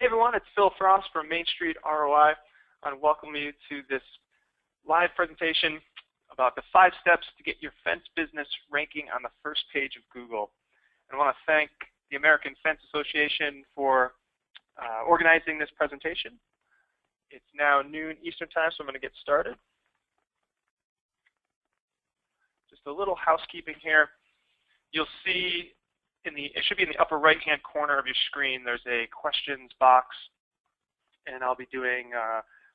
Hey everyone, it's Phil Frost from Main Street ROI. I want to welcome you to this live presentation about the 5 steps to get your fence business ranking on the first page of Google. And I want to thank the American Fence Association for organizing this presentation. It's now noon Eastern Time, so I'm going to get started. Just a little housekeeping here. You'll see it should be in the upper right-hand corner of your screen. There's a questions box, and I'll be doing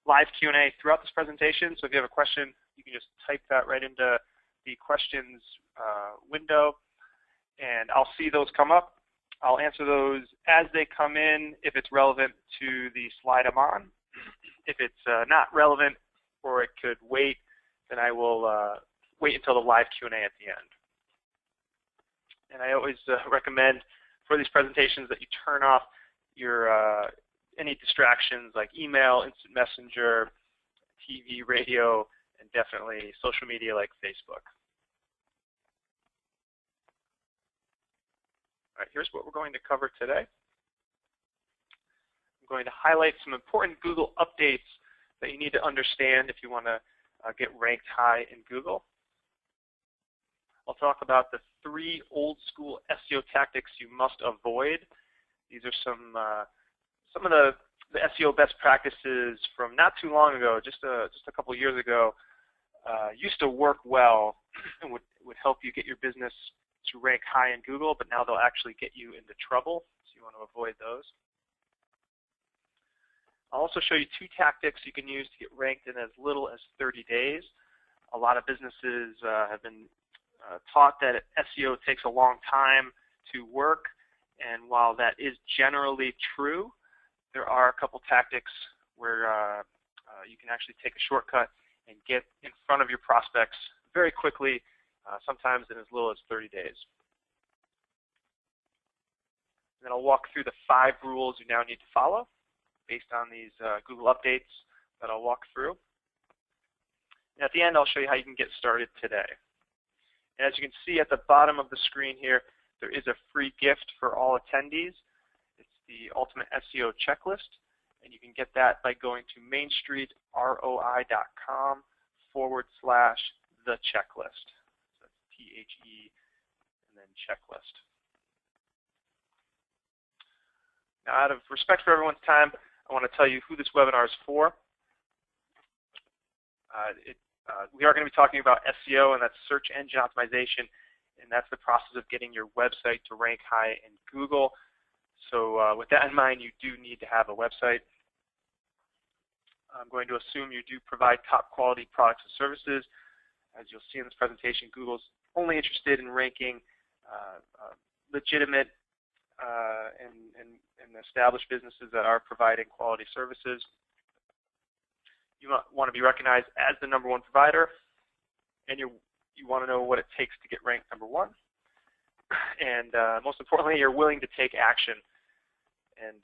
live Q&A throughout this presentation. So if you have a question, you can just type that right into the questions window, and I'll see those come up. I'll answer those as they come in if it's relevant to the slide I'm on. If it's not relevant or it could wait, then I will wait until the live Q&A at the end. And I always recommend for these presentations that you turn off your any distractions like email, instant messenger, TV, radio, and definitely social media like Facebook. All right, here's what we're going to cover today. I'm going to highlight some important Google updates that you need to understand if you want to get ranked high in Google. I'll talk about the 3 old school SEO tactics you must avoid. These are some of the SEO best practices from not too long ago, just a couple years ago, used to work well and would help you get your business to rank high in Google, but now they'll actually get you into trouble, so you want to avoid those. I'll also show you 2 tactics you can use to get ranked in as little as 30 days. A lot of businesses have been taught that SEO takes a long time to work, and while that is generally true, there are a couple tactics where you can actually take a shortcut and get in front of your prospects very quickly, sometimes in as little as 30 days. And then I'll walk through the 5 rules you now need to follow based on these Google updates that I'll walk through. And at the end, I'll show you how you can get started today. And as you can see at the bottom of the screen here, there is a free gift for all attendees. It's the Ultimate SEO Checklist, and you can get that by going to mainstreetroi.com/thechecklist. So that's THE and then checklist. Now, out of respect for everyone's time, I want to tell you who this webinar is for. We are going to be talking about SEO, and that's search engine optimization, and that's the process of getting your website to rank high in Google. So with that in mind, you do need to have a website. I'm going to assume you do provide top quality products and services. As you'll see in this presentation, Google's only interested in ranking legitimate and established businesses that are providing quality services. You want to be recognized as the #1 provider, and you want to know what it takes to get ranked #1. And most importantly, you're willing to take action. And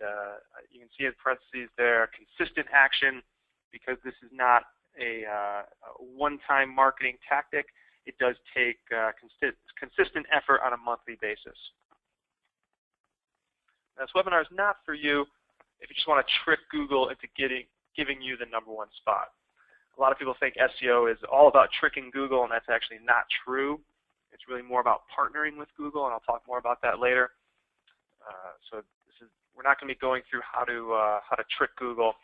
you can see in parentheses there, consistent action, because this is not a one-time marketing tactic. It does take consistent effort on a monthly basis. Now, this webinar is not for you if you just want to trick Google into giving you the #1 spot. A lot of people think SEO is all about tricking Google, and that's actually not true. It's really more about partnering with Google, and I'll talk more about that later. So we're not going to be going through how to trick Google.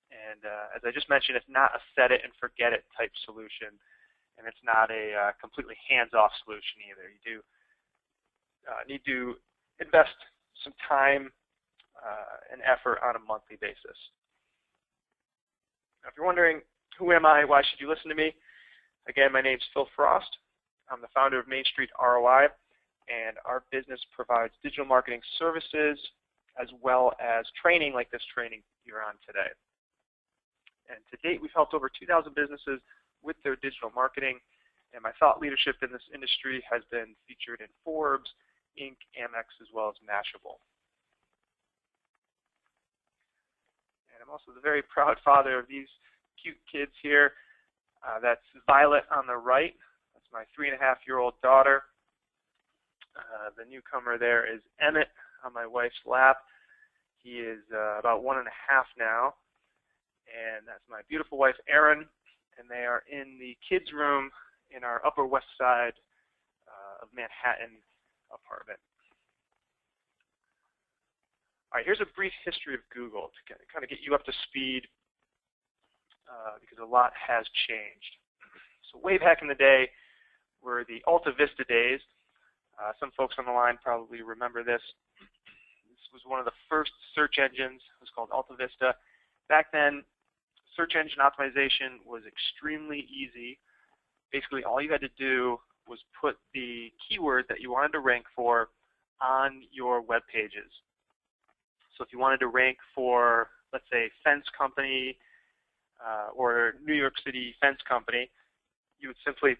And as I just mentioned, it's not a set it and forget it type solution, and it's not a completely hands-off solution either. You do need to invest some time and effort on a monthly basis. Now, if you're wondering, who am I, why should you listen to me? Again, my name's Phil Frost. I'm the founder of Main Street ROI, and our business provides digital marketing services as well as training like this training you're on today. And to date, we've helped over 2,000 businesses with their digital marketing, and my thought leadership in this industry has been featured in Forbes, Inc., Amex, as well as Mashable. I'm also the very proud father of these cute kids here. That's Violet on the right. That's my 3.5-year-old daughter. The newcomer there is Emmett on my wife's lap. He is about 1.5 now, and that's my beautiful wife, Erin, and they are in the kids' room in our Upper West Side of Manhattan apartment. All right, here's a brief history of Google to kind of get you up to speed because a lot has changed. So way back in the day were the Alta Vista days. Some folks on the line probably remember this. This was one of the first search engines. It was called Alta Vista. Back then, search engine optimization was extremely easy. Basically, all you had to do was put the keyword that you wanted to rank for on your web pages. So if you wanted to rank for, let's say, fence company or New York City fence company, you would simply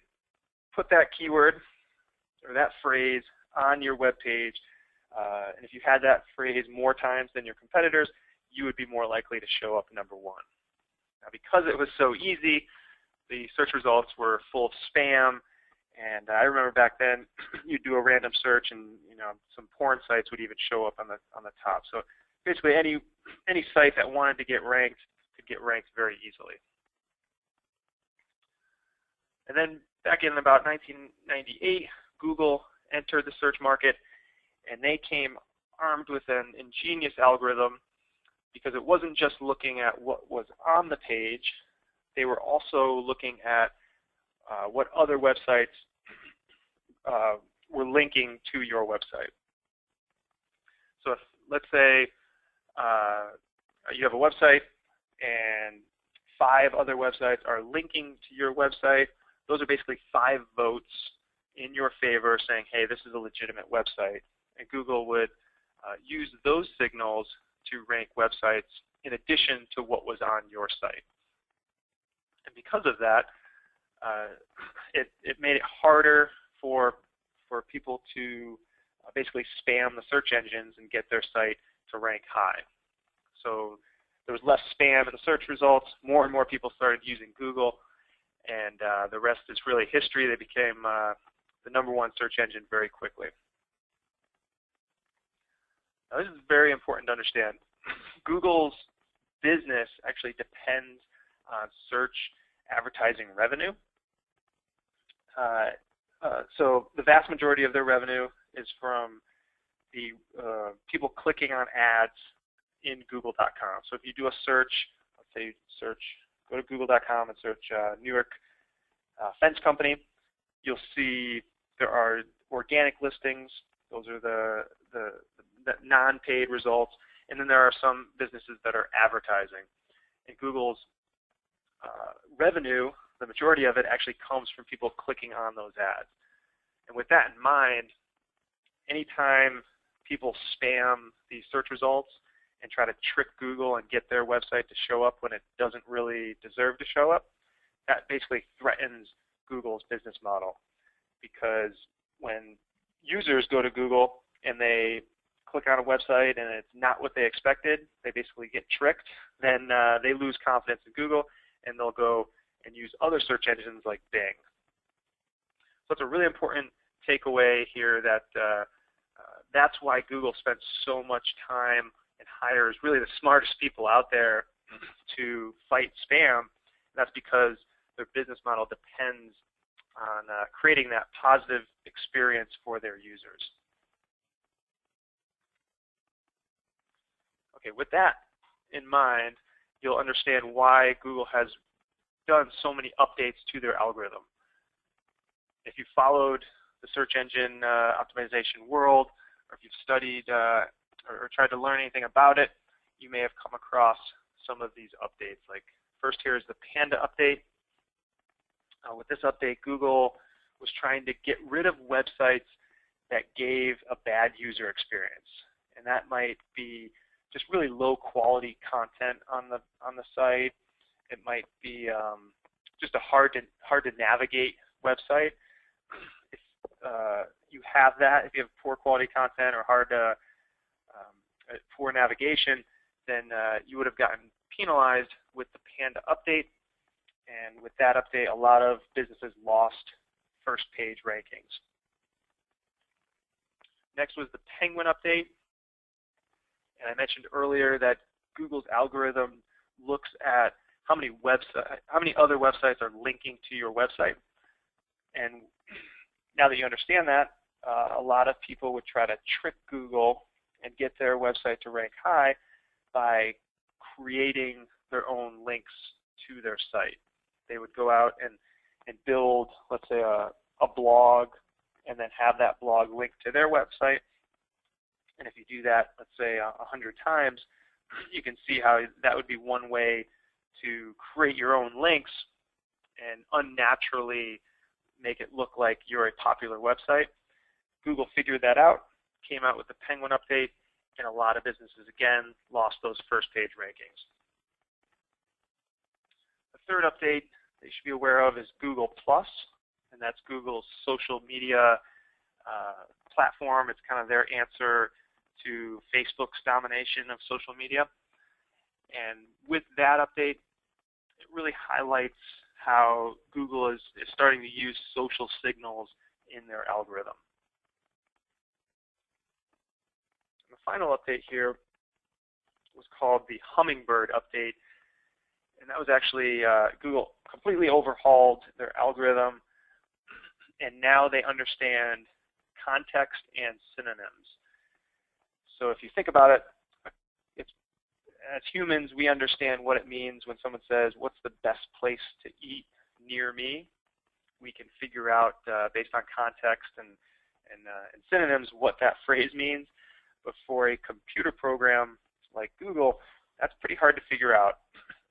put that keyword or that phrase on your web page. And if you had that phrase more times than your competitors, you would be more likely to show up #1. Now, because it was so easy, the search results were full of spam. And I remember back then, you'd do a random search, and some porn sites would even show up on the top. So basically, any site that wanted to get ranked could get ranked very easily. And then back in about 1998, Google entered the search market, and they came armed with an ingenious algorithm because it wasn't just looking at what was on the page. They were also looking at what other websites were linking to your website. So if, let's say, you have a website and 5 other websites are linking to your website, those are basically 5 votes in your favor saying, hey, this is a legitimate website. And Google would use those signals to rank websites in addition to what was on your site. And because of that, it made it harder for people to basically spam the search engines and get their site to rank high. So there was less spam in the search results. More and more people started using Google, and the rest is really history. They became the #1 search engine very quickly. Now, this is very important to understand. Google's business actually depends on search advertising revenue. So the vast majority of their revenue is from the people clicking on ads in Google.com. So if you do a search, let's say you go to Google.com and search New York fence company, you'll see there are organic listings. Those are the non-paid results. And then there are some businesses that are advertising. And Google's revenue, the majority of it actually comes from people clicking on those ads. And with that in mind, anytime people spam these search results and try to trick Google and get their website to show up when it doesn't really deserve to show up, that basically threatens Google's business model. Because when users go to Google and they click on a website and it's not what they expected, they basically get tricked, then they lose confidence in Google and they'll go and use other search engines like Bing. So it's a really important takeaway here that that's why Google spends so much time and hires really the smartest people out there to fight spam. That's because their business model depends on creating that positive experience for their users. Okay, with that in mind, you'll understand why Google has done so many updates to their algorithm. If you followed the search engine optimization world, or if you've studied or tried to learn anything about it, you may have come across some of these updates. Like first here is the Panda update. With this update, Google was trying to get rid of websites that gave a bad user experience, and that might be just really low quality content on the site. It might be just a hard to navigate website. If you have that, if you have poor quality content or poor navigation, then you would have gotten penalized with the Panda update. And with that update, a lot of businesses lost first page rankings. Next was the Penguin update. And I mentioned earlier that Google's algorithm looks at how many other websites are linking to your website. And now that you understand that, a lot of people would try to trick Google and get their website to rank high by creating their own links to their site. They would go out and build, let's say, a blog, and then have that blog linked to their website. And if you do that, let's say 100 times, you can see how that would be one way to create your own links and unnaturally make it look like you're a popular website. Google figured that out, came out with the Penguin update, and a lot of businesses, again, lost those first page rankings. The third update that you should be aware of is Google+, and that's Google's social media platform. It's kind of their answer to Facebook's domination of social media. And with that update, it really highlights how Google is starting to use social signals in their algorithm. And the final update here was called the Hummingbird update. And that was actually Google completely overhauled their algorithm, and now they understand context and synonyms. So if you think about it, as humans, we understand what it means when someone says, "What's the best place to eat near me?" We can figure out, based on context and synonyms, what that phrase means. But for a computer program like Google, that's pretty hard to figure out.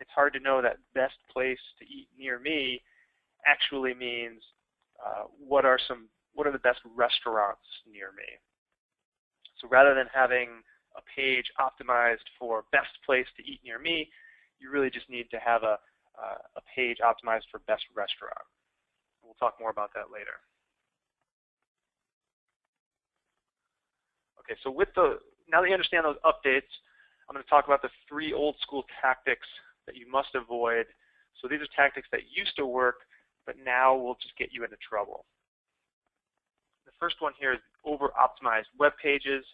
It's hard to know that best place to eat near me actually means what are the best restaurants near me. So rather than having a page optimized for best place to eat near me, you really just need to have a page optimized for best restaurant. We'll talk more about that later. Okay, so now that you understand those updates, I'm going to talk about the 3 old school tactics that you must avoid. So these are tactics that used to work, but now will just get you into trouble. The first one here is over-optimized web pages.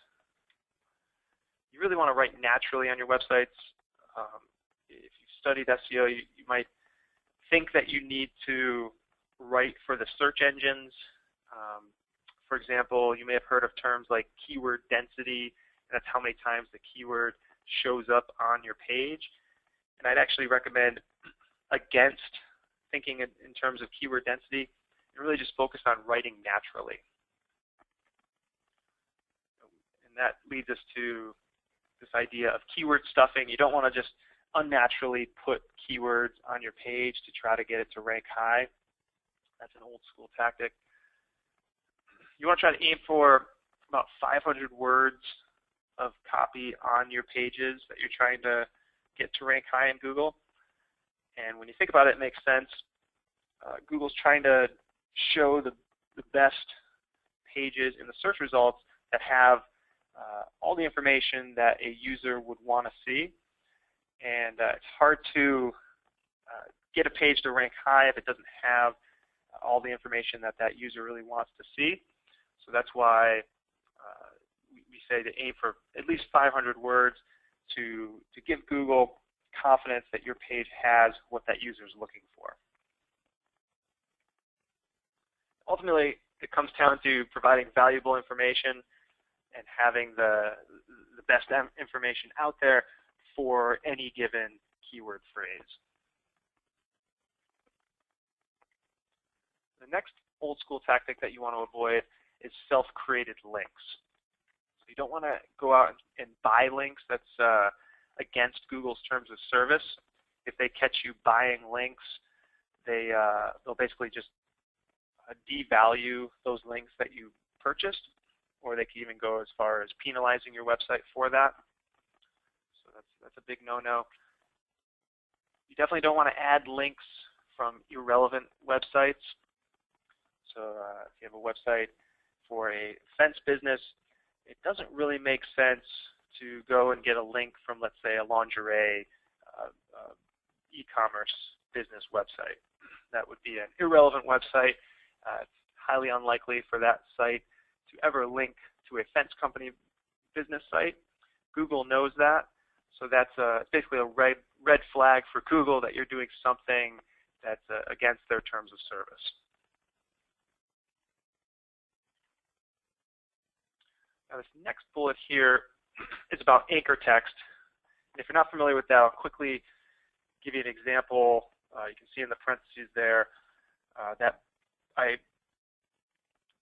You really want to write naturally on your websites. If you've studied SEO, you might think that you need to write for the search engines. For example, you may have heard of terms like keyword density, and that's how many times the keyword shows up on your page. And I'd actually recommend against thinking in terms of keyword density and really just focus on writing naturally. And that leads us to this idea of keyword stuffing. You don't want to just unnaturally put keywords on your page to try to get it to rank high. That's an old school tactic. You want to try to aim for about 500 words of copy on your pages that you're trying to get to rank high in Google. And when you think about it, it makes sense. Google's trying to show the best pages in the search results that have all the information that a user would want to see. And it's hard to get a page to rank high if it doesn't have all the information that that user really wants to see. So that's why we say to aim for at least 500 words to give Google confidence that your page has what that user is looking for. Ultimately, it comes down to providing valuable information and having the best information out there for any given keyword phrase. The next old school tactic that you want to avoid is self-created links. So you don't want to go out and buy links. That's against Google's terms of service. If they catch you buying links, they'll basically just devalue those links that you purchased, or they can even go as far as penalizing your website for that. So that's a big no-no. You definitely don't want to add links from irrelevant websites. So if you have a website for a fence business, it doesn't really make sense to go and get a link from, let's say, a lingerie e-commerce business website. That would be an irrelevant website. It's highly unlikely for that site to ever link to a fence company business site. Google knows that, so that's basically a red flag for Google that you're doing something that's against their terms of service. Now this next bullet here is about anchor text. If you're not familiar with that, I'll quickly give you an example. You can see in the parentheses there that I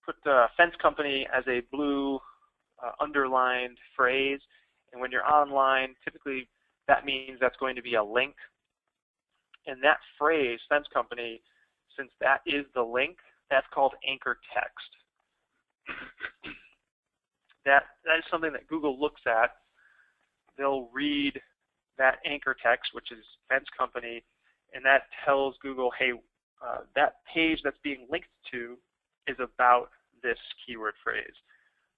put fence company as a blue underlined phrase, and when you're online, typically that means that's going to be a link. And that phrase, fence company, since that is the link, that's called anchor text. That is something that Google looks at. They'll read that anchor text, which is fence company, and that tells Google, hey, that page that's being linked to is about this keyword phrase.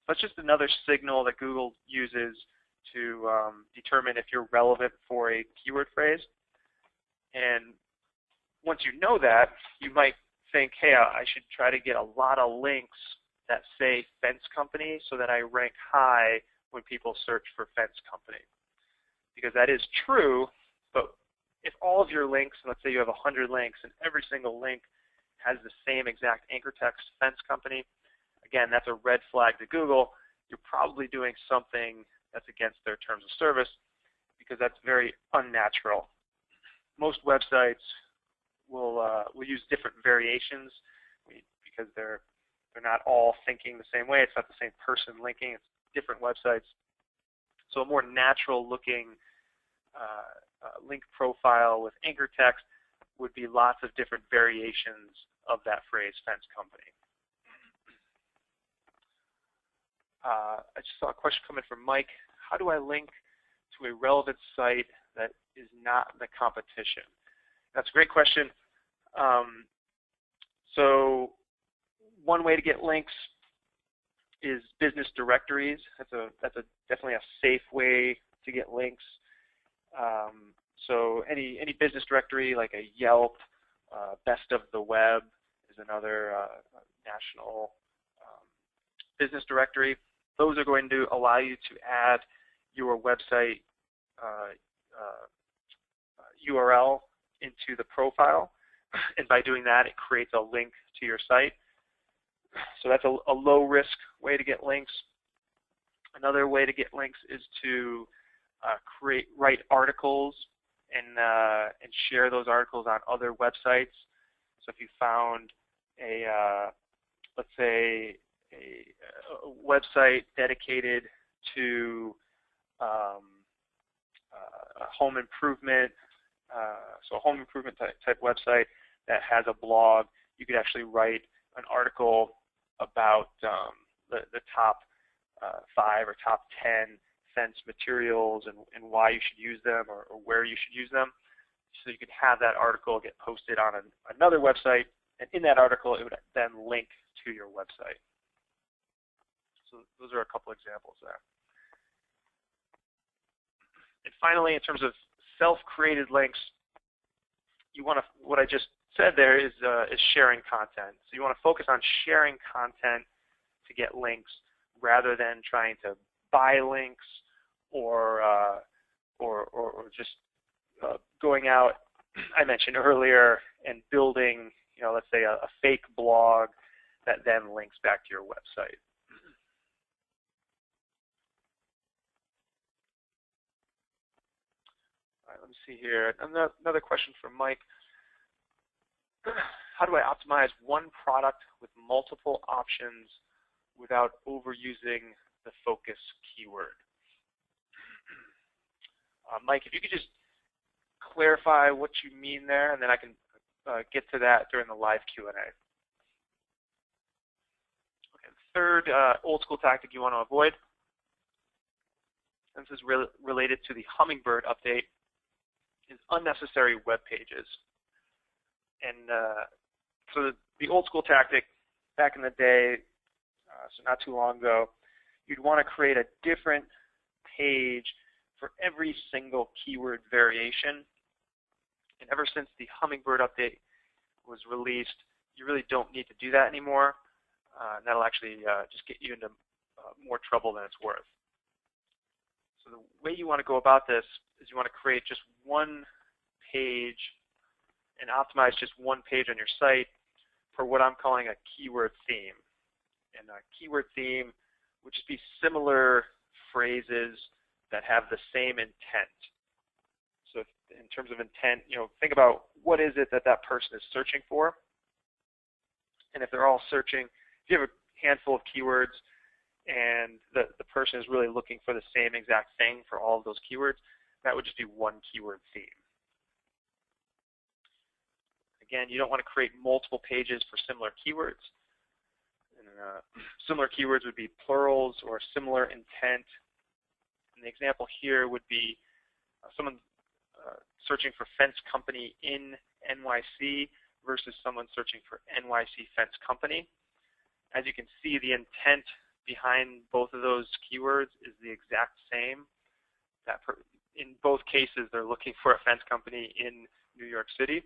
That's just another signal that Google uses to determine if you're relevant for a keyword phrase. And once you know that, you might think, hey, I should try to get a lot of links that say fence company so that I rank high when people search for fence company. Because that is true, but if all of your links, let's say you have 100 links, and every single link has the same exact anchor text, fence company, again, that's a red flag to Google. You're probably doing something that's against their terms of service, because that's very unnatural. Most websites will use different variations because they're not all thinking the same way. It's not the same person linking. It's different websites. So a more natural looking link profile with anchor text would be lots of different variations of that phrase, fence company. I just saw a question coming from Mike. How do I link to a relevant site that is not the competition? That's a great question. So one way to get links is business directories. That's definitely a safe way to get links. So any business directory like a Yelp, Best of the Web is another national business directory. Those are going to allow you to add your website URL into the profile, and by doing that, it creates a link to your site. So that's a low-risk way to get links. Another way to get links is to write articles and share those articles on other websites. So if you found let's say a website dedicated to home improvement, so a home improvement type website that has a blog, you could actually write an article about the top 5 or top 10 fence materials and why you should use them or where you should use them. So you could have that article get posted on another website, and in that article it would then link to your website. So those are a couple examples there. And finally, in terms of self-created links, you want to, what I just said there is sharing content. So you want to focus on sharing content to get links rather than trying to buy links or just going out, I mentioned earlier, and building, let's say a fake blog that then links back to your website. All right, let me see here. Another question from Mike. How do I optimize one product with multiple options without overusing the focus keyword? Mike, if you could just clarify what you mean there, and then I can get to that during the live Q&A. Okay, the third old school tactic you want to avoid, and this is related to the Hummingbird update, is unnecessary web pages. And so the old school tactic back in the day, so not too long ago, you'd want to create a different page for every single keyword variation. And ever since the Hummingbird update was released, you really don't need to do that anymore. And that'll actually just get you into more trouble than it's worth. So the way you want to go about this is you want to create just one page and optimize just one page on your site for what I'm calling a keyword theme. And a keyword theme would just be similar phrases that have the same intent. So in terms of intent, think about what is it that that person is searching for. And if they're all searching, if you have a handful of keywords and the person is really looking for the same exact thing for all of those keywords, that would just be one keyword theme. Again, you don't want to create multiple pages for similar keywords. And, similar keywords would be plurals or similar intent. And the example here would be someone searching for fence company in NYC versus someone searching for NYC fence company. As you can see, the intent behind both of those keywords is the exact same. In both cases, they're looking for a fence company in New York City.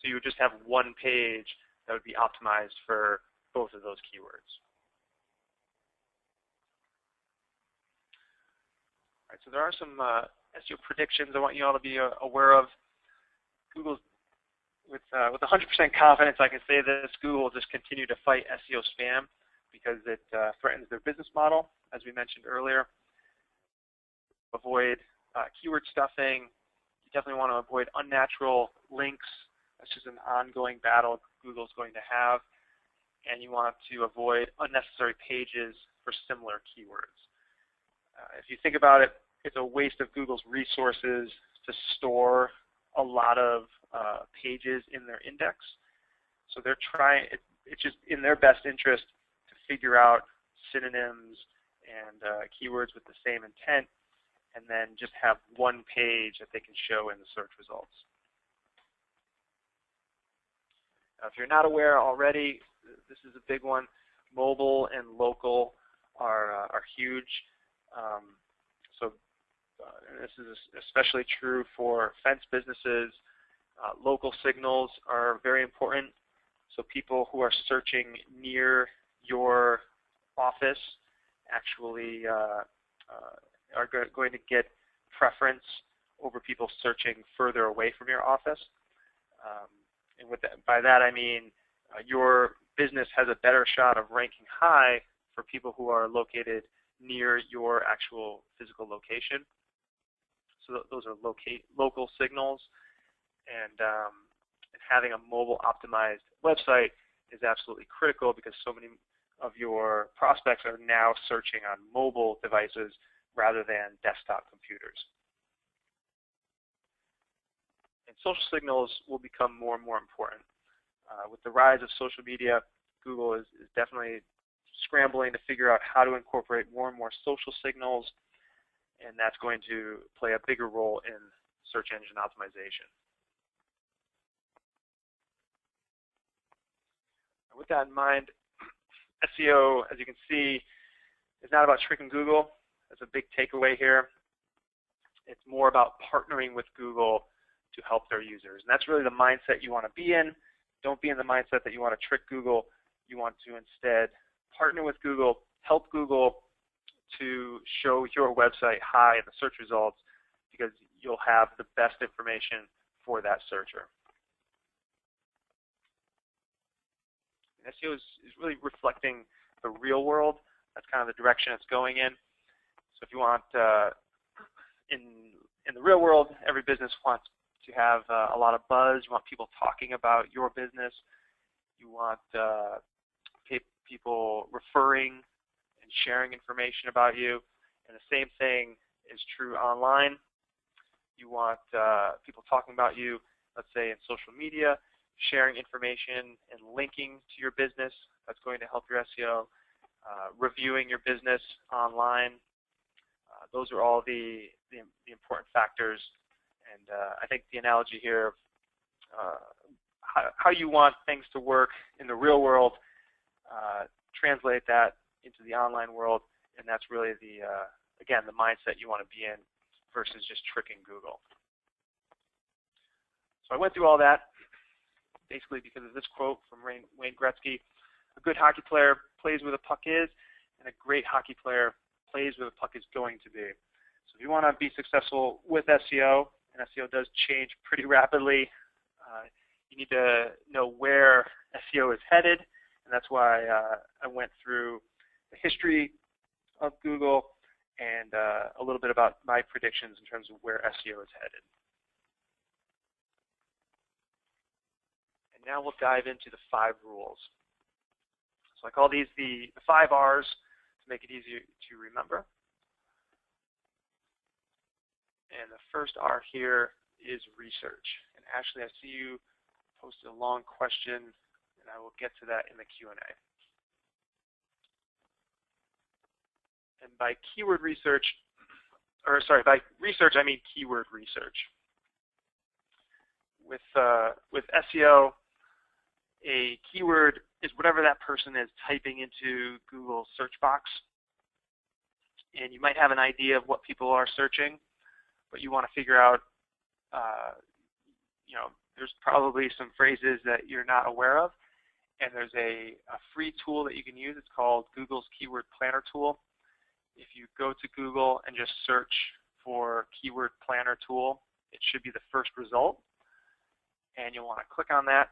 So you would just have one page that would be optimized for both of those keywords. All right, so there are some SEO predictions I want you all to be aware of. Google's, with 100% confidence, I can say this: Google will just continue to fight SEO spam because it threatens their business model, as we mentioned earlier. Avoid keyword stuffing. You definitely want to avoid unnatural links. That's just an ongoing battle Google's going to have. And you want to avoid unnecessary pages for similar keywords. If you think about it, it's a waste of Google's resources to store a lot of pages in their index. So they're trying, it's just in their best interest to figure out synonyms and keywords with the same intent, and then just have one page that they can show in the search results. Now, if you're not aware already, this is a big one. Mobile and local are huge. This is especially true for fence businesses. Local signals are very important. So people who are searching near your office actually are going to get preference over people searching further away from your office. And by that I mean your business has a better shot of ranking high for people who are located near your actual physical location. So those are local signals, and having a mobile optimized website is absolutely critical because so many of your prospects are now searching on mobile devices rather than desktop computers. And social signals will become more and more important. With the rise of social media, Google is definitely scrambling to figure out how to incorporate more and more social signals, and that's going to play a bigger role in search engine optimization. With that in mind, SEO, as you can see, is not about tricking Google. That's a big takeaway here. It's more about partnering with Google to help their users. And that's really the mindset you want to be in. Don't be in the mindset that you want to trick Google. You want to instead partner with Google, help Google to show your website high in the search results because you'll have the best information for that searcher. And SEO is really reflecting the real world. That's kind of the direction it's going in. So if you want, in the real world, every business wants to have a lot of buzz. You want people talking about your business. You want people referring and sharing information about you. And the same thing is true online. You want people talking about you, let's say in social media, sharing information and linking to your business. That's going to help your SEO. Reviewing your business online. Those are all the important factors. And I think the analogy here of how you want things to work in the real world, translate that into the online world, and that's really again, the mindset you want to be in versus just tricking Google. So I went through all that basically because of this quote from Wayne Gretzky: "A good hockey player plays where the puck is, and a great hockey player plays where the puck is going to be." So if you want to be successful with SEO, and SEO does change pretty rapidly, you need to know where SEO is headed, and that's why I went through the history of Google and a little bit about my predictions in terms of where SEO is headed. And now we'll dive into the 5 rules. So I call these the 5 R's to make it easier to remember. And the first R here is research. And Ashley, I see you posted a long question, and I will get to that in the Q&A. And by keyword research, or sorry, by research I mean keyword research. With SEO, a keyword is whatever that person is typing into Google's search box. And you might have an idea of what people are searching, but you want to figure out, there's probably some phrases that you're not aware of. And there's a free tool that you can use. It's called Google's Keyword Planner tool. If you go to Google and just search for Keyword Planner tool, it should be the first result. And you'll want to click on that.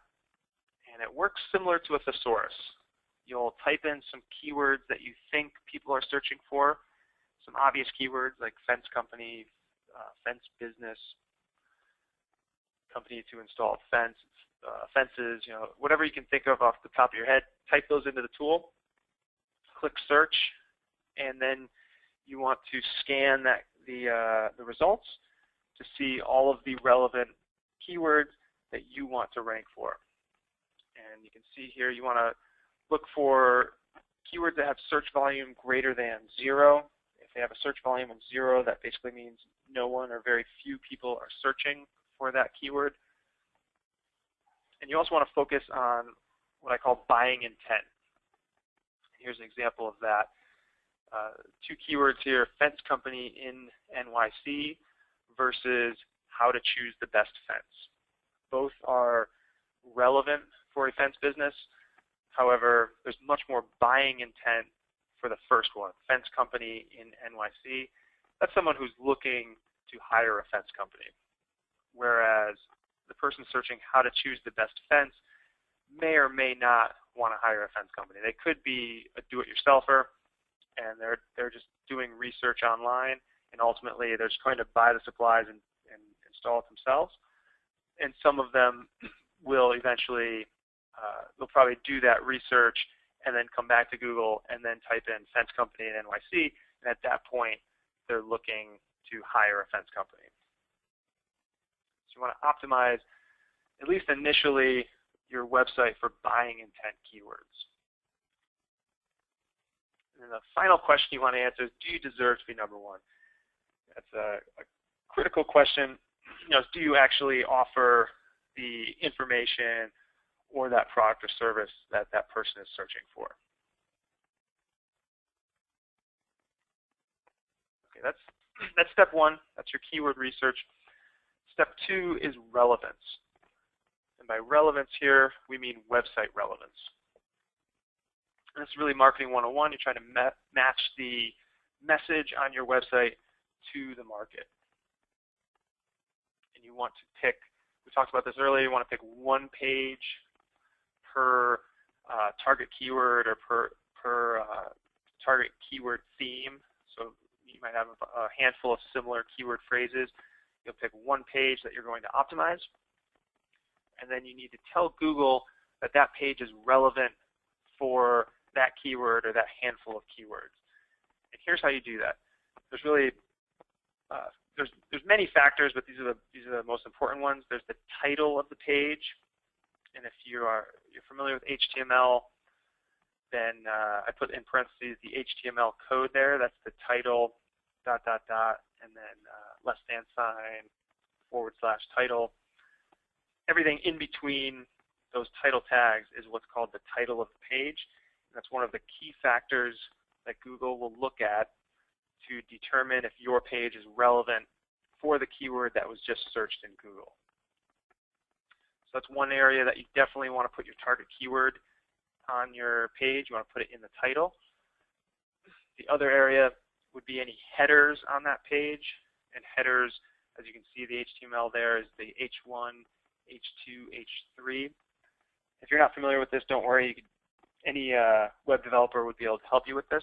And it works similar to a thesaurus. You'll type in some keywords that you think people are searching for, some obvious keywords like fence company, fence business, company to install fences, whatever you can think of off the top of your head, type those into the tool, click search, and then you want to scan the results to see all of the relevant keywords that you want to rank for. And you can see here you want to look for keywords that have search volume greater than 0. If they have a search volume of 0, that basically means no one or very few people are searching for that keyword. And you also want to focus on what I call buying intent. Here's an example of that. 2 keywords here, fence company in NYC versus how to choose the best fence. Both are relevant for a fence business. However, there's much more buying intent for the first one, fence company in NYC. That's someone who's looking to hire a fence company. Whereas the person searching how to choose the best fence may or may not want to hire a fence company. They could be a do-it-yourselfer, and they're just doing research online, and ultimately they're just going to buy the supplies and install it themselves. And some of them will eventually, they'll probably do that research and then come back to Google and then type in fence company in NYC, and at that point they're looking to hire a fence company. So you want to optimize, at least initially, your website for buying intent keywords. And the final question you want to answer is, do you deserve to be number 1? That's a critical question. Do you actually offer the information or that product or service that that person is searching for? Okay, that's step 1. That's your keyword research. Step 2 is relevance. And by relevance here, we mean website relevance. And this is really marketing 101. You're trying to match the message on your website to the market. And you want to pick, we talked about this earlier, you want to pick 1 page per target keyword or per target keyword theme. So you might have a handful of similar keyword phrases. You'll pick 1 page that you're going to optimize, and then you need to tell Google that that page is relevant for that keyword or that handful of keywords. And here's how you do that. There's really there's many factors, but these are the most important ones. There's the title of the page, and if you're familiar with HTML, then I put in parentheses the HTML code there. That's the title, ... and then less-than sign, / title. Everything in between those title tags is what's called the title of the page. And that's one of the key factors that Google will look at to determine if your page is relevant for the keyword that was just searched in Google. So that's one area that you definitely want to put your target keyword on your page. You want to put it in the title. The other area would be any headers on that page. And headers, as you can see, the HTML there is the H1, H2, H3. If you're not familiar with this, don't worry. Any web developer would be able to help you with this.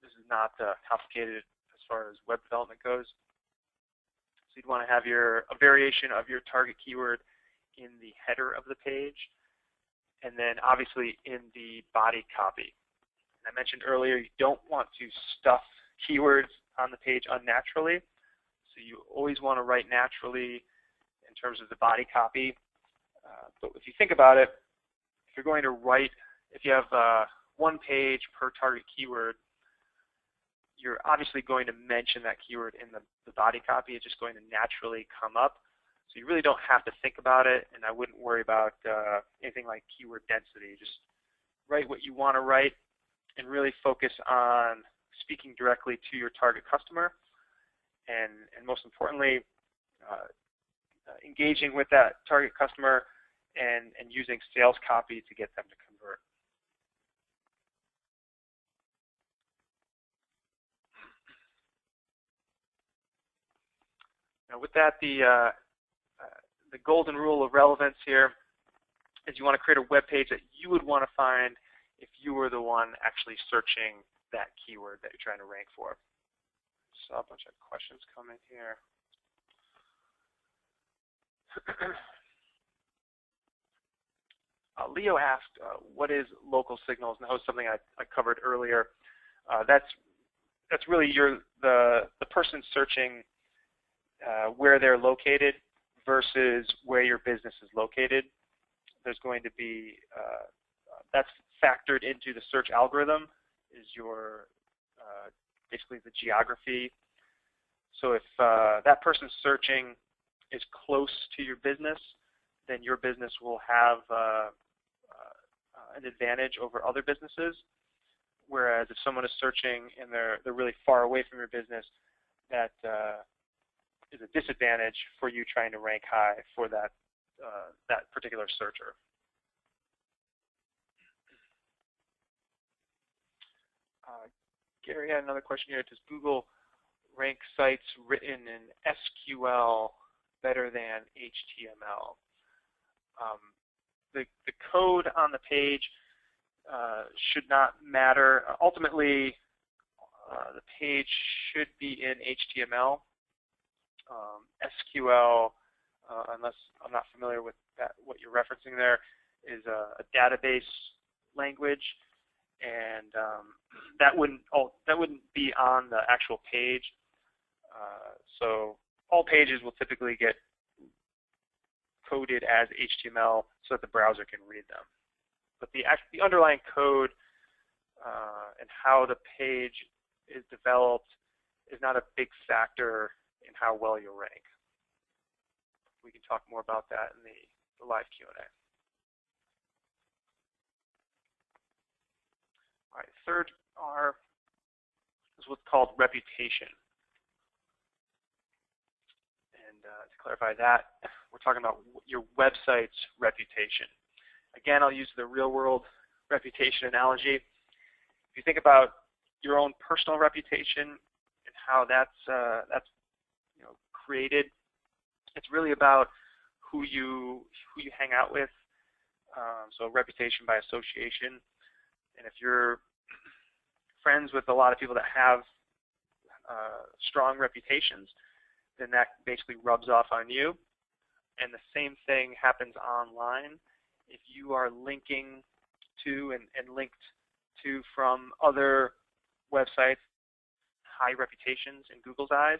This is not complicated as far as web development goes. So you'd want to have a variation of your target keyword in the header of the page, and then obviously in the body copy. And I mentioned earlier, you don't want to stuff keywords on the page unnaturally. So you always want to write naturally in terms of the body copy. But if you think about it, if you're going to write, if you have one page per target keyword, you're obviously going to mention that keyword in the body copy. It's just going to naturally come up. So you really don't have to think about it, and I wouldn't worry about anything like keyword density. Just write what you want to write and really focus on speaking directly to your target customer, and most importantly, engaging with that target customer and using sales copy to get them to convert. Now with that, the golden rule of relevance here is you want to create a web page that you would want to find if you were the one actually searching that keyword that you're trying to rank for. Saw a bunch of questions come in here. Leo asked, what is local signals? And that was something I covered earlier. That's really the person searching where they're located versus where your business is located. There's going to be, that's factored into the search algorithm, is your, basically the geography. So if that person searching is close to your business, then your business will have an advantage over other businesses. Whereas if someone is searching and they're really far away from your business, that is a disadvantage for you trying to rank high for that that particular searcher. Gary had another question here. Does Google rank sites written in SQL better than HTML? The code on the page should not matter. Ultimately, the page should be in HTML. SQL, unless I'm not familiar with that, what you're referencing there, is a database language, and that wouldn't be on the actual page. So all pages will typically get coded as HTML so that the browser can read them. But the underlying code and how the page is developed is not a big factor in how well you'll rank. We can talk more about that in the live Q&A. All right, third R is what's called reputation. And to clarify that, we're talking about your website's reputation. Again, I'll use the real-world reputation analogy. If you think about your own personal reputation and how that's created, it's really about who you hang out with. So reputation by association. And if you're friends with a lot of people that have strong reputations, then that basically rubs off on you. And the same thing happens online. If you are linking to and linked to from other websites, high reputations in Google's eyes,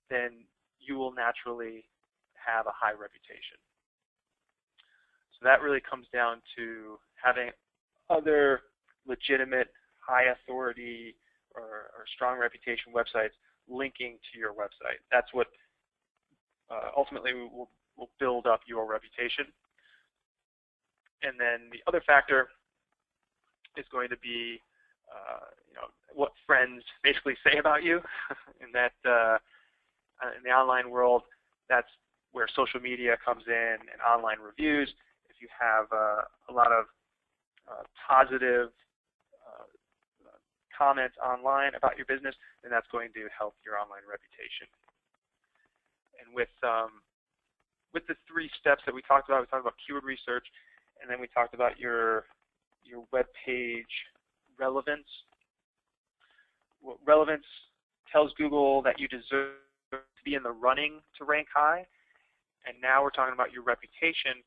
then you will naturally have a high reputation. So that really comes down to having other legitimate, high authority, or strong reputation websites linking to your website. That's what ultimately will build up your reputation. And then the other factor is going to be what friends basically say about you. And that in the online world, that's where social media comes in and online reviews. If you have a lot of positive comment online about your business, then that's going to help your online reputation. And with the 3 steps that we talked about keyword research, and then we talked about your web page relevance. Well, relevance tells Google that you deserve to be in the running to rank high. And now we're talking about your reputation.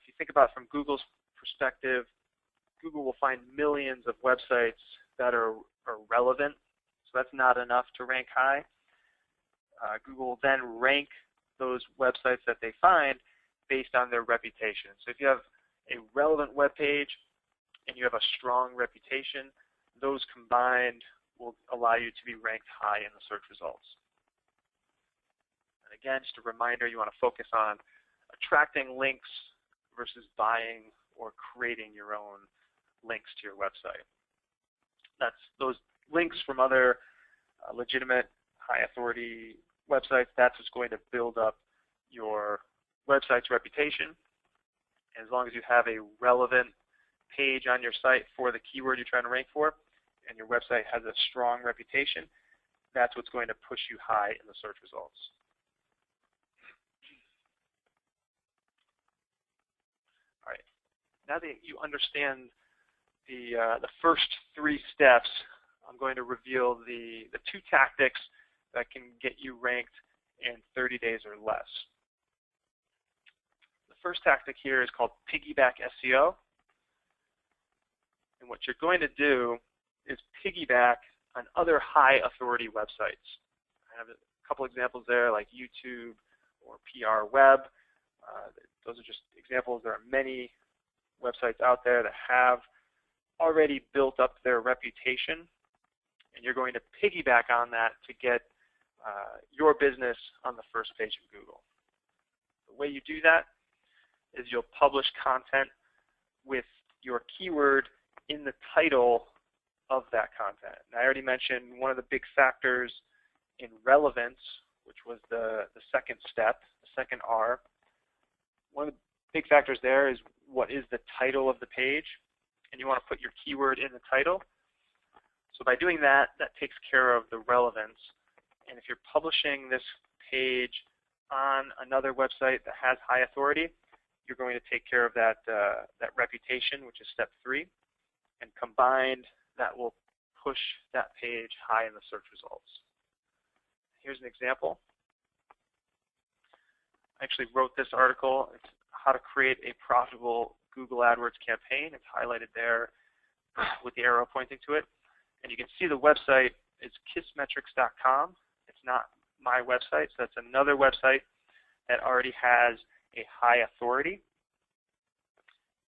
If you think about it from Google's perspective, Google will find millions of websites that are relevant. So that's not enough to rank high. Google will then rank those websites that they find based on their reputation. So if you have a relevant web page and you have a strong reputation, those combined will allow you to be ranked high in the search results. And again, just a reminder, you want to focus on attracting links versus buying or creating your own links to your website. That's those links from other legitimate, high authority websites. That's what's going to build up your website's reputation. As long as you have a relevant page on your site for the keyword you're trying to rank for, and your website has a strong reputation, that's what's going to push you high in the search results. All right. Now that you understand the first 3 steps, I'm going to reveal the 2 tactics that can get you ranked in 30 days or less. The first tactic here is called Piggyback SEO. And what you're going to do is piggyback on other high authority websites. I have a couple examples there like YouTube or PR Web. Those are just examples. There are many websites out there that have already built up their reputation, and you're going to piggyback on that to get your business on the first page of Google. The way you do that is you'll publish content with your keyword in the title of that content. And I already mentioned one of the big factors in relevance, which was the second step, the second R. One of the big factors there is what is the title of the page, and you want to put your keyword in the title. So by doing that, that takes care of the relevance. And if you're publishing this page on another website that has high authority, you're going to take care of that reputation, which is step 3. And combined, that will push that page high in the search results. Here's an example. I actually wrote this article. It's how to create a profitable Google AdWords campaign. It's highlighted there with the arrow pointing to it. And you can see the website is kissmetrics.com. It's not my website, so that's another website that already has a high authority.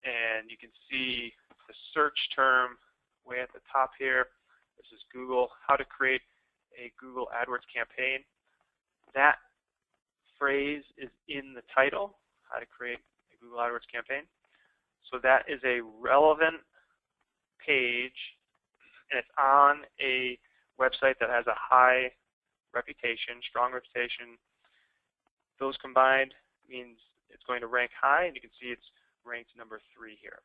And you can see the search term way at the top here. This is Google, how to create a Google AdWords campaign. That phrase is in the title, how to create a Google AdWords campaign. So that is a relevant page, and it's on a website that has a high reputation, strong reputation. Those combined means it's going to rank high, and you can see it's ranked number 3 here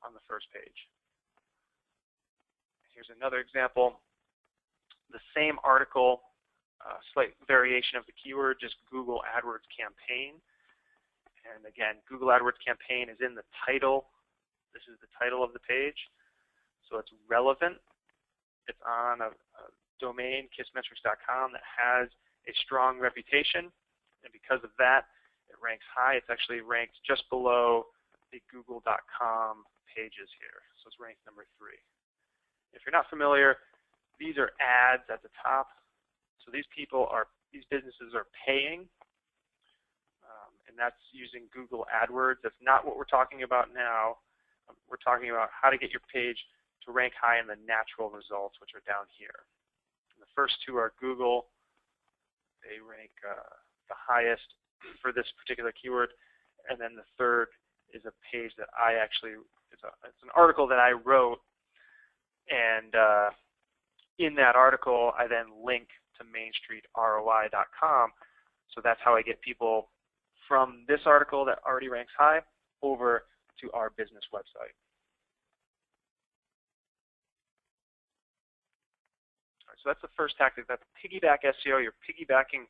on the first page. Here's another example. The same article, slight variation of the keyword, just Google AdWords campaign. And again, Google AdWords campaign is in the title. This is the title of the page. So it's relevant. It's on a domain, kissmetrics.com, that has a strong reputation. And because of that, it ranks high. It's actually ranked just below the google.com pages here. So it's ranked number 3. If you're not familiar, these are ads at the top. So these businesses are paying, and that's using Google AdWords. That's not what we're talking about now. We're talking about how to get your page to rank high in the natural results, which are down here. And the first 2 are Google. They rank the highest for this particular keyword. And then the third is a page that I actually, it's an article that I wrote. And in that article, I then link to mainstreetroi.com. So that's how I get people from this article that already ranks high over to our business website. So that's the first tactic. That's piggyback SEO. You're piggybacking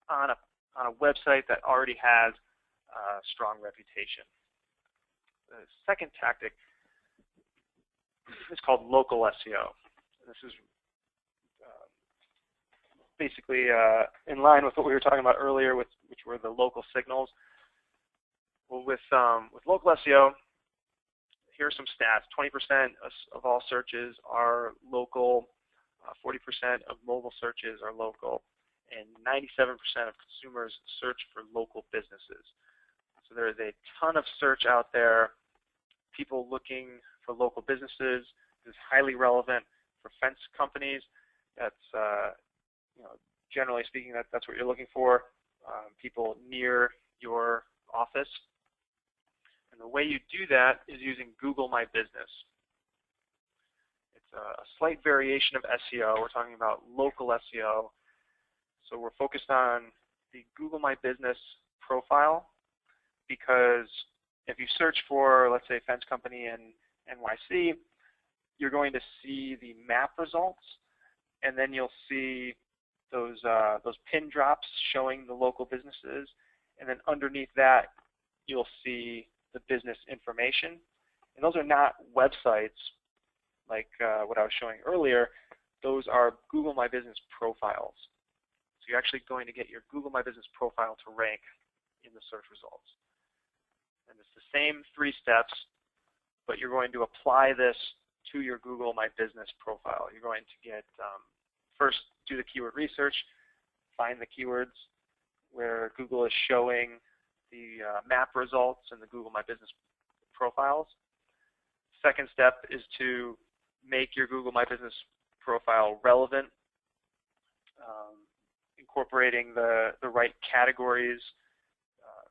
on a website that already has a strong reputation. The second tactic is called local SEO. This is basically in line with what we were talking about earlier, which were the local signals. Well, with local SEO, here are some stats. 20% of all searches are local, 40% of mobile searches are local, and 97% of consumers search for local businesses. So there is a ton of search out there, people looking for local businesses. This is highly relevant for fence companies. That's, generally speaking, that's what you're looking for, people near your office. And the way you do that is using Google My Business. It's a slight variation of SEO. We're talking about local SEO. So we're focused on the Google My Business profile, because if you search for, let's say, fence company in NYC, you're going to see the map results, and then you'll see those pin drops showing the local businesses, and then underneath that you'll see the business information. And those are not websites like what I was showing earlier. Those are Google My Business profiles. So you're actually going to get your Google My Business profile to rank in the search results. And it's the same 3 steps, but you're going to apply this to your Google My Business profile. You're going to get, first do the keyword research, find the keywords where Google is showing the map results in the Google My Business profiles. Second step is to make your Google My Business profile relevant, incorporating the right categories,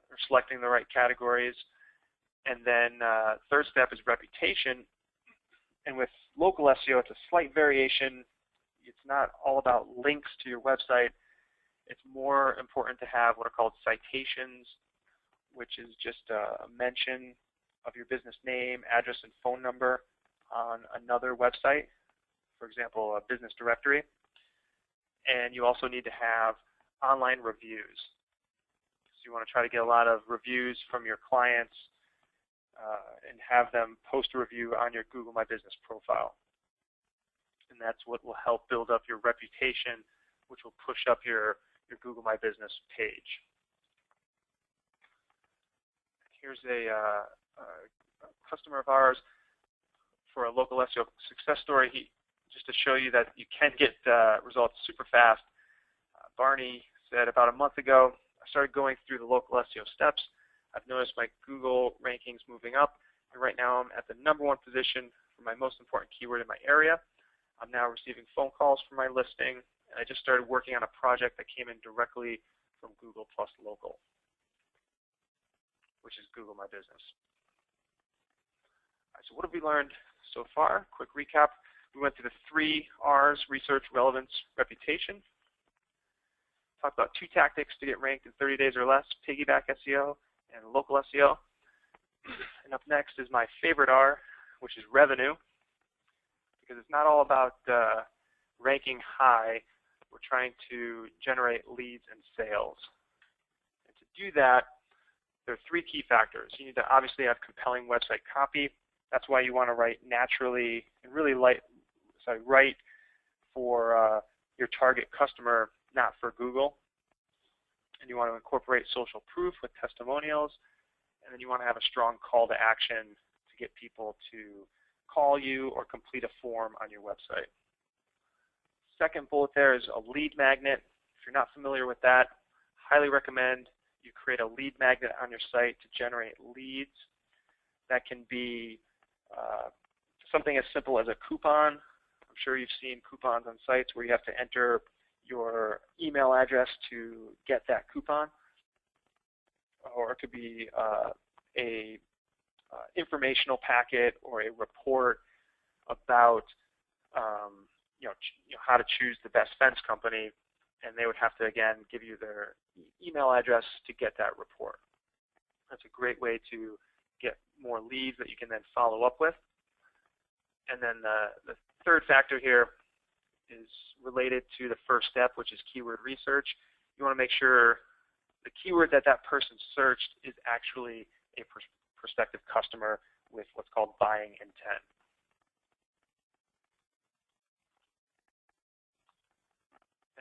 or selecting the right categories. And then third step is reputation. And with local SEO, it's a slight variation. It's not all about links to your website. It's more important to have what are called citations, which is just a mention of your business name, address, and phone number on another website, for example, a business directory. And you also need to have online reviews. So you want to try to get a lot of reviews from your clients and have them post a review on your Google My Business profile. And that's what will help build up your reputation, which will push up your Google My Business page. Here's a customer of ours for a local SEO success story. Just to show you that you can get results super fast. Barney said, about a month ago, I started going through the local SEO steps. I've noticed my Google rankings moving up, and right now I'm at the #1 position for my most important keyword in my area. I'm now receiving phone calls for my listing, and I just started working on a project that came in directly from Google Plus Local, which is Google My Business. All right, so what have we learned so far? Quick recap. We went through the 3 R's: research, relevance, reputation. Talked about 2 tactics to get ranked in 30 days or less: piggyback SEO and local SEO. And up next is my favorite R, which is revenue, because it's not all about ranking high. We're trying to generate leads and sales. And to do that, there are 3 key factors. You need to obviously have compelling website copy. That's why you want to write naturally and really write for your target customer, not for Google. And you want to incorporate social proof with testimonials. And then you want to have a strong call to action to get people to call you or complete a form on your website. Second bullet there is a lead magnet. If you're not familiar with that, highly recommend you create a lead magnet on your site to generate leads. That can be something as simple as a coupon. I'm sure you've seen coupons on sites where you have to enter your email address to get that coupon. Or it could be a informational packet or a report about how to choose the best fence company, and they would have to, again, give you their email address to get that report. That's a great way to get more leads that you can then follow up with. And then the third factor here is related to the first step, which is keyword research. You want to make sure the keyword that person searched is actually a prospective customer with what's called buying intent.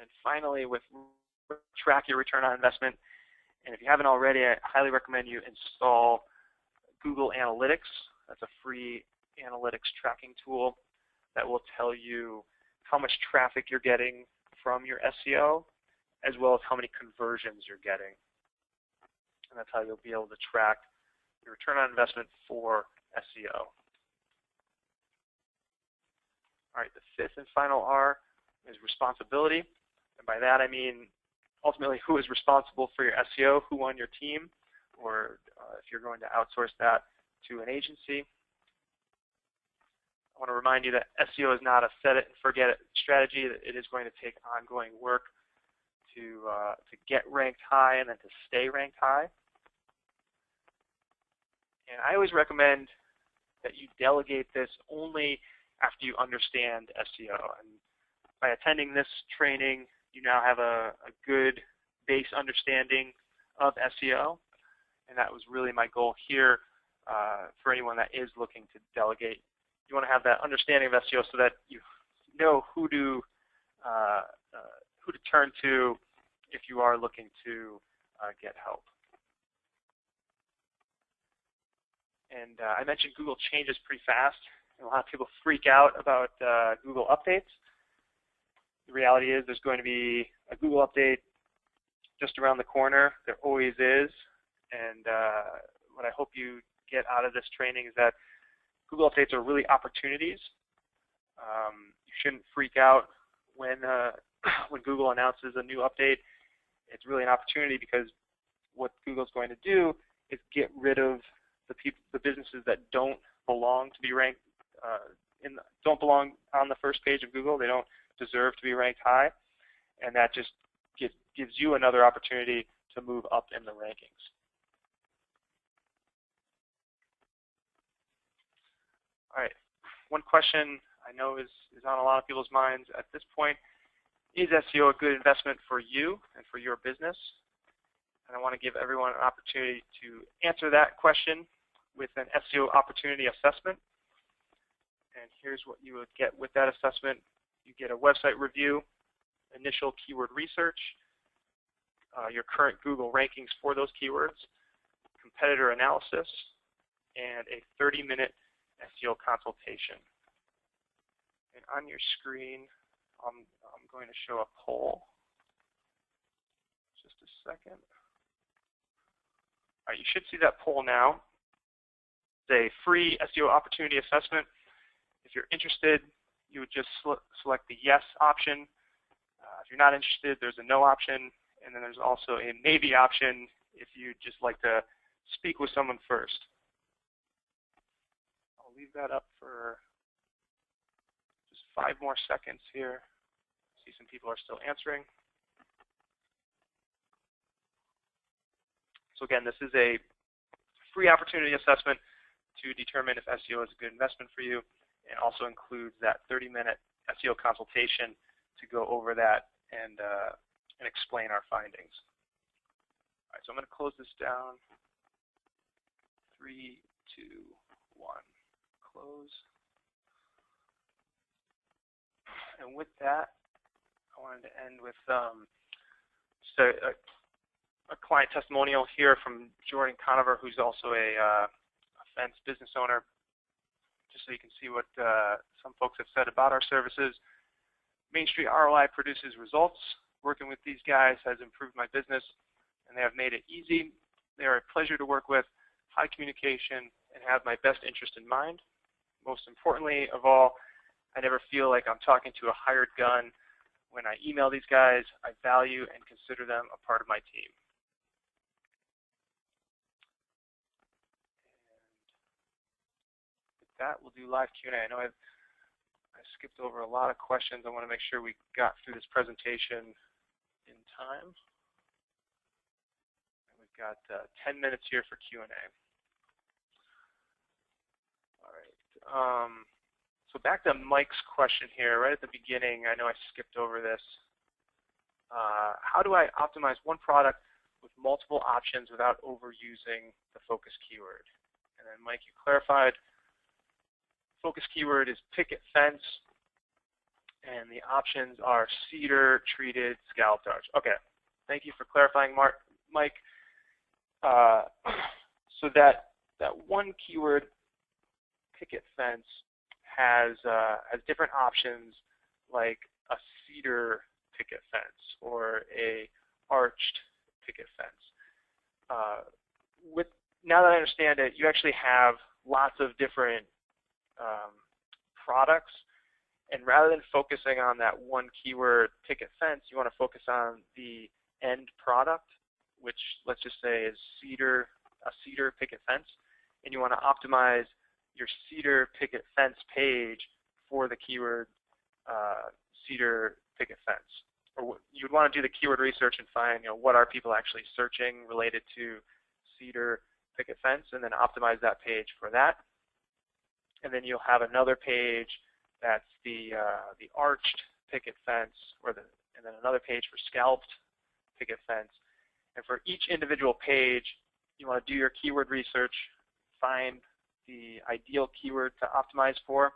And finally, with track your return on investment. And if you haven't already, I highly recommend you install Google Analytics. That's a free analytics tracking tool that will tell you how much traffic you're getting from your SEO, as well as how many conversions you're getting. And that's how you'll be able to track your return on investment for SEO. All right, the fifth and final R is responsibility. And by that I mean ultimately who is responsible for your SEO, who on your team, or if you're going to outsource that to an agency. I want to remind you that SEO is not a set it and forget it strategy. It is going to take ongoing work to get ranked high and then to stay ranked high. And I always recommend that you delegate this only after you understand SEO. And by attending this training, you now have a good base understanding of SEO. And that was really my goal here for anyone that is looking to delegate. You want to have that understanding of SEO so that you know who to turn to if you are looking to get help. And I mentioned Google changes pretty fast. And a lot of people freak out about Google updates. The reality is there's going to be a Google update just around the corner. There always is. And what I hope you get out of this training is that Google updates are really opportunities. You shouldn't freak out when Google announces a new update. It's really an opportunity because what Google's going to do is get rid of the businesses that don't belong to be ranked, don't belong on the first page of Google. They don't deserve to be ranked high, and that just gives you another opportunity to move up in the rankings. All right, one question I know is on a lot of people's minds at this point: is SEO a good investment for you and for your business? And I want to give everyone an opportunity to answer that question with an SEO opportunity assessment. And here's what you would get with that assessment. You get a website review, initial keyword research, your current Google rankings for those keywords, competitor analysis, and a 30-minute SEO consultation. And on your screen, I'm going to show a poll. Just a second. All right, you should see that poll now. It's a free SEO opportunity assessment. If you're interested, you would just select the yes option. If you're not interested, there's a no option, and then there's also a maybe option if you'd just like to speak with someone first. I'll leave that up for just 5 more seconds here. I see some people are still answering. So again, this is a free opportunity assessment to determine if SEO is a good investment for you, and also includes that 30-minute SEO consultation to go over that and explain our findings. All right, so I'm going to close this down. 3, 2, 1, close. And with that, I wanted to end with just a client testimonial here from Jordan Conover, who's also a fence business owner, just so you can see what some folks have said about our services. Main Street ROI produces results. Working with these guys has improved my business, and they have made it easy. They are a pleasure to work with, high communication, and have my best interest in mind. Most importantly of all, I never feel like I'm talking to a hired gun. When I email these guys, I value and consider them a part of my team. That we'll do live Q&A. I know I skipped over a lot of questions. I want to make sure we got through this presentation in time. And we've got 10 minutes here for Q&A. All right. So So back to Mike's question here, right at the beginning. I know I skipped over this. How do I optimize one product with multiple options without overusing the focus keyword? And then Mike, you clarified focus keyword is picket fence, and the options are cedar, treated, scalloped arch. Okay, thank you for clarifying, Mike. So that one keyword, picket fence, has different options like a cedar picket fence or a arched picket fence. Now that I understand it, you actually have lots of different products, and rather than focusing on that one keyword picket fence, you want to focus on the end product, which let's just say is a cedar picket fence, and you want to optimize your cedar picket fence page for the keyword cedar picket fence. Or you'd want to do the keyword research and find, what are people actually searching related to cedar picket fence, and then optimize that page for that. And then you'll have another page that's the arched picket fence, and then another page for scalloped picket fence. And for each individual page, you want to do your keyword research, find the ideal keyword to optimize for,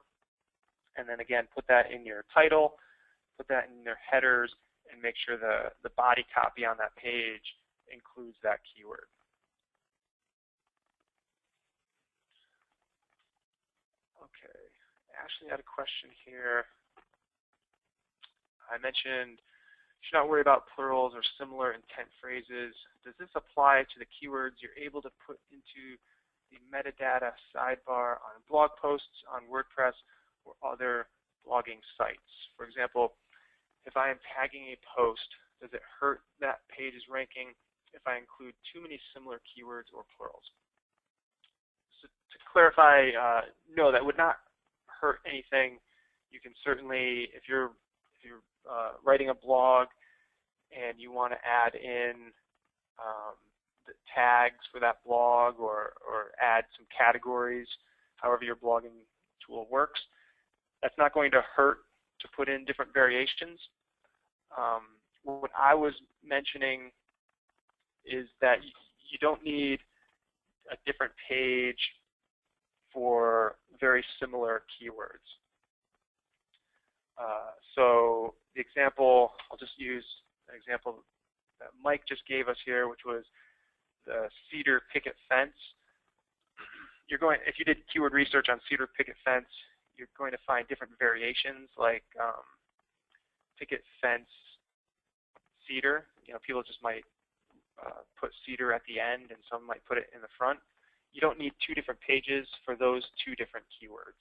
and then again put that in your title, put that in their headers, and make sure the body copy on that page includes that keyword. Okay, Ashley had a question here. I mentioned you should not worry about plurals or similar intent phrases. Does this apply to the keywords you're able to put into the metadata sidebar on blog posts on WordPress or other blogging sites? For example, if I am tagging a post, does it hurt that page's ranking if I include too many similar keywords or plurals? So to clarify, no, that would not hurt anything. You can certainly, if you're writing a blog and you want to add in the tags for that blog or add some categories, however your blogging tool works, that's not going to hurt to put in different variations. What I was mentioning is that you don't need a different page for very similar keywords. So the example, I'll just use an example that Mike just gave us here, which was the cedar picket fence. If you did keyword research on cedar picket fence, you're going to find different variations like picket fence cedar. People just might put cedar at the end, and some might put it in the front. You don't need two different pages for those two different keywords.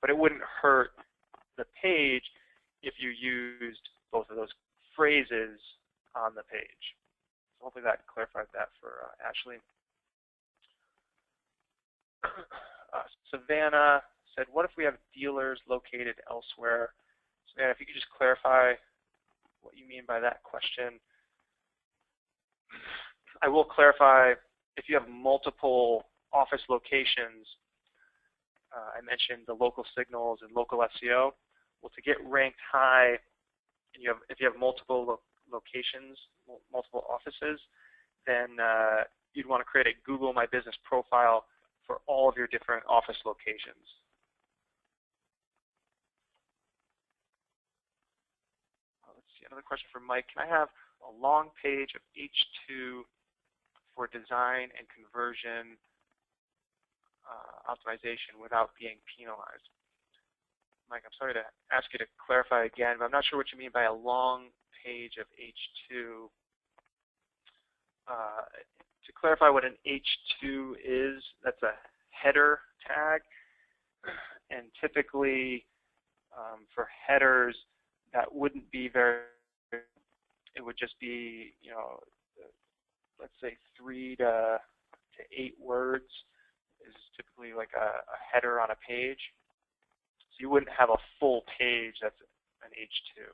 But it wouldn't hurt the page if you used both of those phrases on the page. So hopefully that clarified that for Ashley. Savannah said, what if we have dealers located elsewhere? Savannah, if you could just clarify what you mean by that question. I will clarify, if you have multiple office locations, I mentioned the local signals and local SEO. Well, to get ranked high, and if you have multiple locations, multiple offices, then you'd want to create a Google My Business profile for all of your different office locations. Let's see, another question from Mike. Can I have a long page of H2 for design and conversion optimization without being penalized? Mike, I'm sorry to ask you to clarify again, but I'm not sure what you mean by a long page of H2. To clarify what an H2 is, that's a header tag, and typically for headers, that wouldn't be it would just be, let's say 3 to 8 words is typically like a header on a page. So you wouldn't have a full page that's an H2.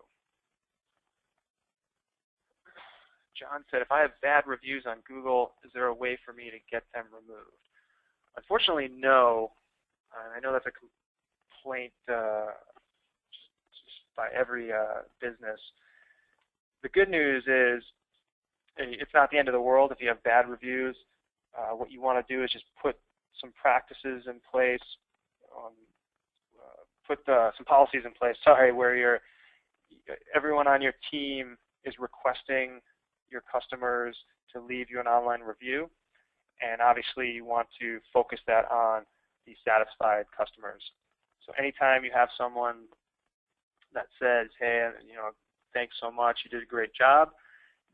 John said, if I have bad reviews on Google, is there a way for me to get them removed? Unfortunately, no. I know that's a complaint just by every business. The good news is it's not the end of the world if you have bad reviews. What you want to do is just put some practices in place, put some policies in place, where everyone on your team is requesting your customers to leave you an online review. And obviously you want to focus that on the satisfied customers. So anytime you have someone that says, hey, thanks so much, you did a great job,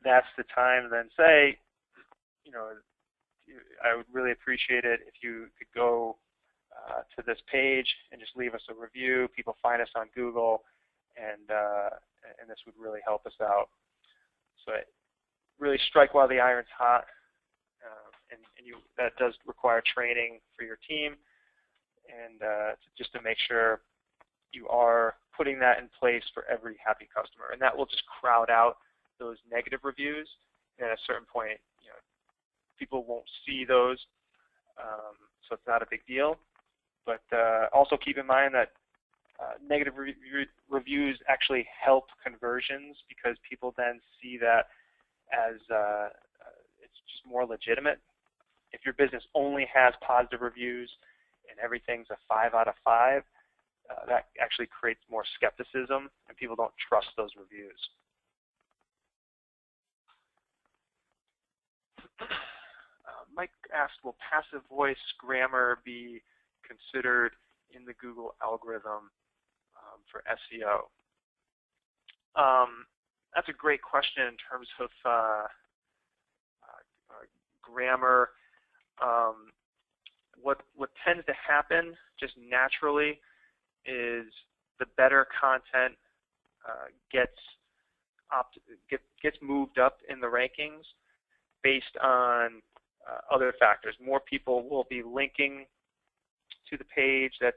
that's the time to then say, I would really appreciate it if you could go to this page and just leave us a review. People find us on Google, and this would really help us out. So really strike while the iron's hot, and that does require training for your team, and just to make sure you are putting that in place for every happy customer, and that will just crowd out those negative reviews. And at a certain point, people won't see those, so it's not a big deal. But also keep in mind that negative reviews actually help conversions, because people then see that as it's just more legitimate. If your business only has positive reviews and everything's a 5 out of 5, that actually creates more skepticism, and people don't trust those reviews. Mike asked, will passive voice grammar be considered in the Google algorithm for SEO? That's a great question in terms of grammar. What tends to happen just naturally is the better content gets moved up in the rankings based on other factors. More people will be linking to the page that's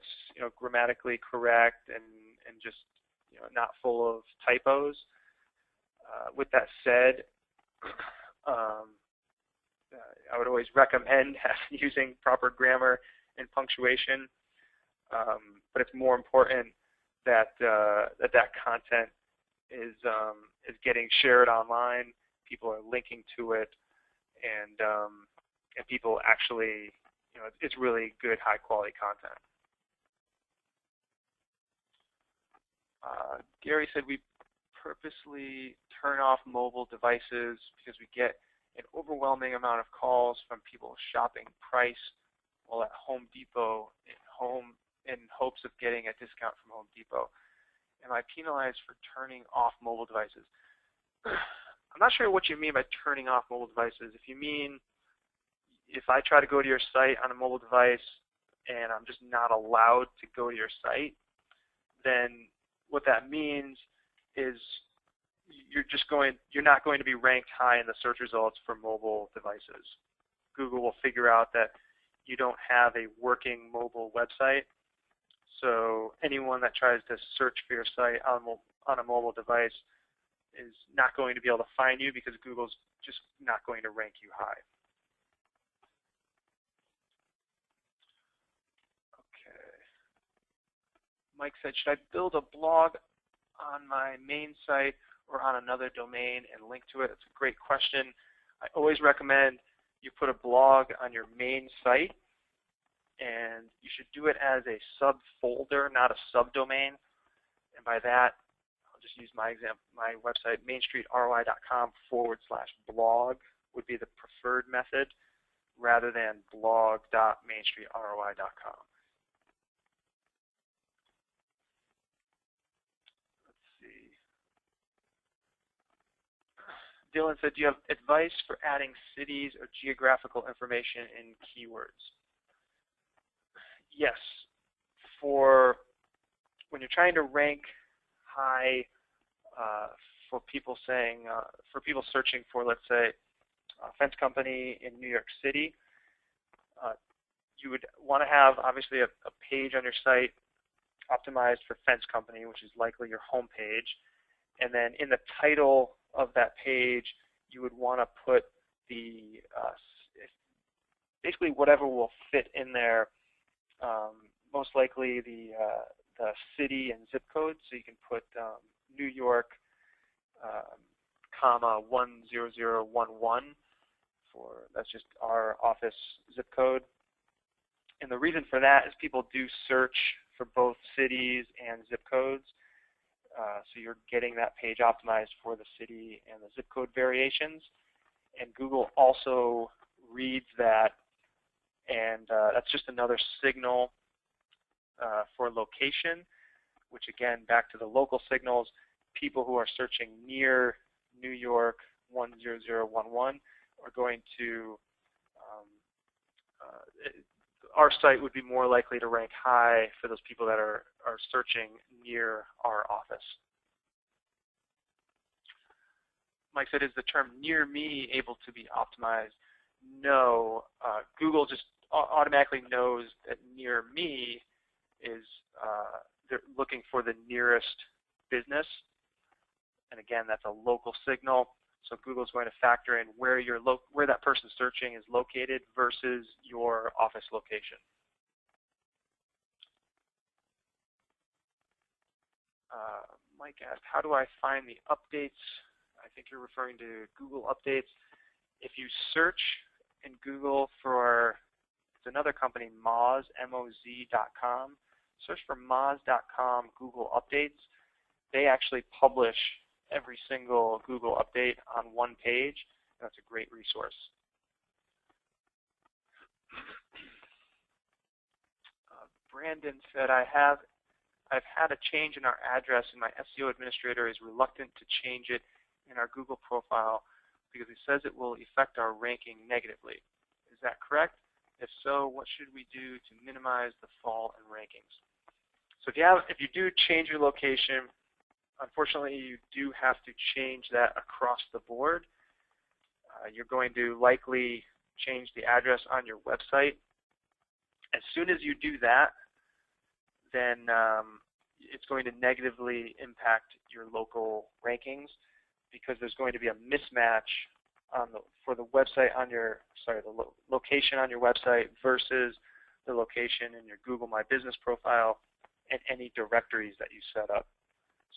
grammatically correct and just not full of typos. With that said, I would always recommend using proper grammar and punctuation, but it's more important that that content is getting shared online. People are linking to it, and people actually, it's really good, high-quality content. Gary said we purposely turn off mobile devices because we get an overwhelming amount of calls from people shopping price while at Home Depot in hopes of getting a discount from Home Depot. Am I penalized for turning off mobile devices? I'm not sure what you mean by turning off mobile devices. If you mean if I try to go to your site on a mobile device and I'm just not allowed to go to your site, then what that means is you're not going to be ranked high in the search results for mobile devices. Google will figure out that you don't have a working mobile website, so anyone that tries to search for your site on a mobile device is not going to be able to find you, because Google's just not going to rank you high. Okay. Mike said, should I build a blog on my main site or on another domain and link to it? It's a great question. I always recommend you put a blog on your main site, and you should do it as a subfolder, not a subdomain. And by that, I'll just use my example. My website, mainstreetroi.com/blog, would be the preferred method, rather than blog.mainstreetroi.com. Dylan said, do you have advice for adding cities or geographical information in keywords? Yes. For when you're trying to rank high for people searching for, let's say, a fence company in New York City, you would want to have, obviously, a page on your site optimized for fence company, which is likely your home page. And then in the title of that page, you would want to put the basically whatever will fit in there. Most likely the the city and zip code. So you can put New York, comma 10011 that's just our office zip code. And the reason for that is people do search for both cities and zip codes. So you're getting that page optimized for the city and the zip code variations. And Google also reads that, and that's just another signal for location, which again, back to the local signals, people who are searching near New York 10011 are going to, our site would be more likely to rank high for those people that are searching near our office. Mike said, is the term near me able to be optimized? No, Google just automatically knows that near me is they're looking for the nearest business. And again, that's a local signal. So Google's going to factor in where that person searching is located versus your office location. Mike asked, how do I find the updates? I think you're referring to Google Updates. If you search in Google for, it's another company, Moz, M-O-Z.com. Search for Moz.com Google Updates. They actually publish every single Google update on one page. That's a great resource. Brandon said, I've had a change in our address and my SEO administrator is reluctant to change it in our Google profile because he says it will affect our ranking negatively. Is that correct? If so, what should we do to minimize the fall in rankings? So if you do change your location, unfortunately, you do have to change that across the board. You're going to likely change the address on your website. As soon as you do that, then it's going to negatively impact your local rankings because there's going to be a mismatch for the website on your, the location on your website versus the location in your Google My Business profile and any directories that you set up.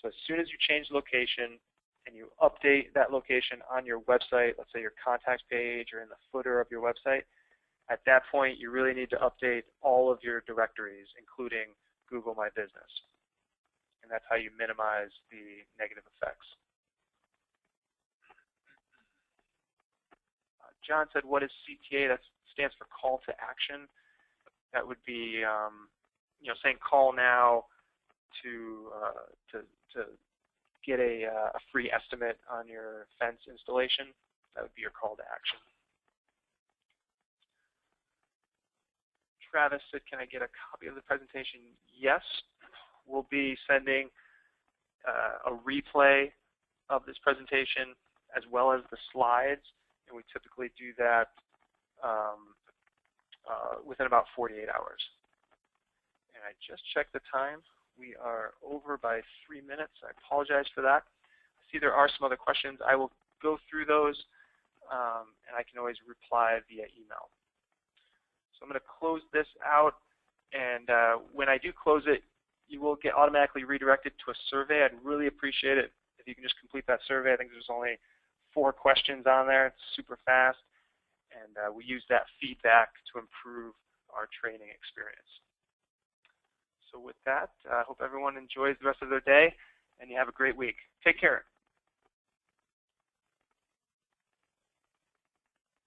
So as soon as you change location and you update that location on your website, let's say your contacts page or in the footer of your website, at that point you really need to update all of your directories, including Google My Business. And that's how you minimize the negative effects. John said, what is CTA? That stands for call to action. That would be saying call now to get a free estimate on your fence installation. That would be your call to action. Travis said, can I get a copy of the presentation? Yes. We'll be sending a replay of this presentation as well as the slides, and we typically do that within about 48 hours. And I just checked the time. We are over by 3 minutes. I apologize for that. I see there are some other questions. I will go through those, and I can always reply via email. So I'm going to close this out, and when I do close it, you will get automatically redirected to a survey. I'd really appreciate it if you can just complete that survey. I think there's only 4 questions on there. It's super fast, and we use that feedback to improve our training experience. So with that, I hope everyone enjoys the rest of their day, and you have a great week. Take care.